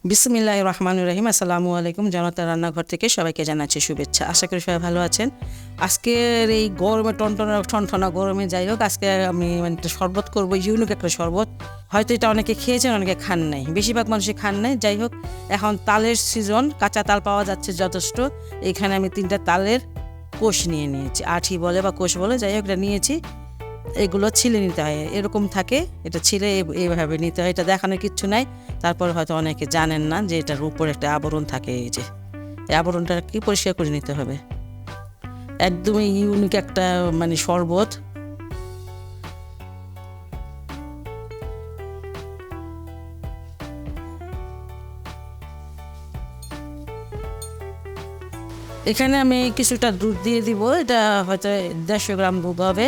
বিসমিল্লাহির রহমানির রহিম। আসসালামু আলাইকুম। জনতার রান্নাঘর থেকে সবাইকে জানাচ্ছি শুভেচ্ছা। আশা করি সবাই ভালো আছেন। আজকের এই গরমে ঠনঠনা গরমে যাই হোক, আজকে আমি একটা শরবত করবো, ইউনিক একটা শরবত। হয়তো এটা অনেকে খেয়েছেন, অনেকে খান নাই, বেশিরভাগ মানুষই খান নাই। যাই হোক, এখন তালের সিজন, কাঁচা তাল পাওয়া যাচ্ছে যথেষ্ট। এখানে আমি 3টা তালের কোষ নিয়েছি, আঠি বলে বা কোষ বলে, যাই হোক এটা নিয়েছি। এগুলো ছিলে নিতে হয়, এরকম থাকে, এটা ছিলে এইভাবে নিতে হয়। এটা দেখানোর কিচ্ছু নাই। তারপর হয়তো অনেকে জানেন না যে এটার উপর একটা আবরণ থাকে, এই যে এই আবরণটা কি পরিষ্কার করে নিতে হবে। একদমই ইউনিক একটা শরবত। এখানে আমি কিছুটা দুধ দিয়ে দিব, এটা হয়তো 150 গ্রাম দুধ হবে।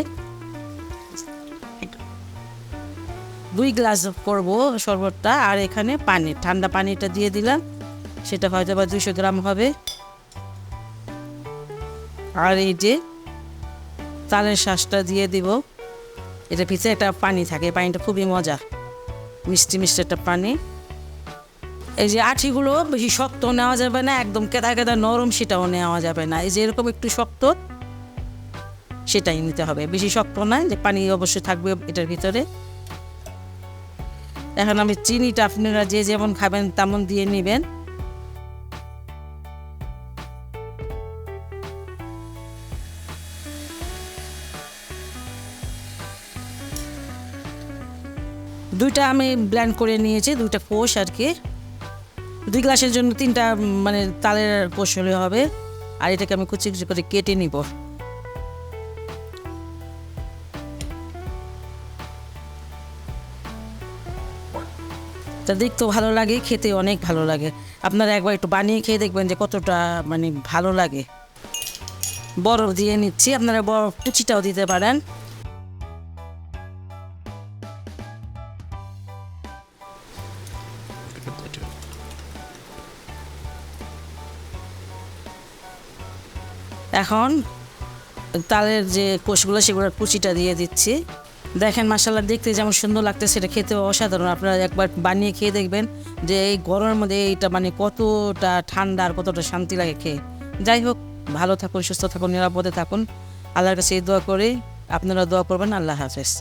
2 গ্লাস করব শরবতটা। আর এখানে পানি, ঠান্ডা পানিটা দিয়ে দিলাম, সেটা হয়তো বা 200 গ্রাম হবে। আর এই যে তালের শাঁসটা দিয়ে দিব, এটা ভিতরে একটা পানি থাকে, পানিটা খুবই মজা, মিষ্টি মিষ্টি একটা পানি। এই যে আঠিগুলো বেশি শক্ত নেওয়া যাবে না, একদম কেদা কেদা নরম সেটাও নেওয়া যাবে না। এই যে এরকম একটু শক্ত, সেটাই নিতে হবে, বেশি শক্ত না, যে পানি অবশ্যই থাকবে এটার ভিতরে। এখন আমি চিনিটা আপনারা যে যেমন খাবেন তেমন দিয়ে নেবেন। দুইটা আমি ব্লেন্ড করে নিয়েছি, 2টা কোষ আর কি। 2 গ্লাসের জন্য 3টা তালের কোষ হলে হবে। আর এটাকে আমি কুচি কুচি করে কেটে নিব। তা দেখতেও ভালো লাগে, খেতে অনেক ভালো লাগে। আপনারা একবার একটু বানিয়ে খেয়ে দেখবেন যে কতটা ভালো লাগে। বরফ দিয়ে নিচ্ছি, আপনারা বরফ কুচিটাও দিতে পারেন। এখন তালের যে কোষগুলো, সেগুলোর কুচিটা দিয়ে দিচ্ছি। দেখেন মাশাআল্লাহ, দেখতে যেমন সুন্দর লাগতেছে, এটা খেতে অসাধারণ। আপনারা একবার বানিয়ে খেয়ে দেখবেন যে এই গরমের মধ্যে এটা কতটা ঠান্ডা আর কতটা শান্তি লাগে খেয়ে। যাই হোক, ভালো থাকুন, সুস্থ থাকুন, নিরাপদে থাকুন। আল্লাহর কাছে এই দোয়া করি, আপনারা দোয়া করবেন। আল্লাহ হাফেজ।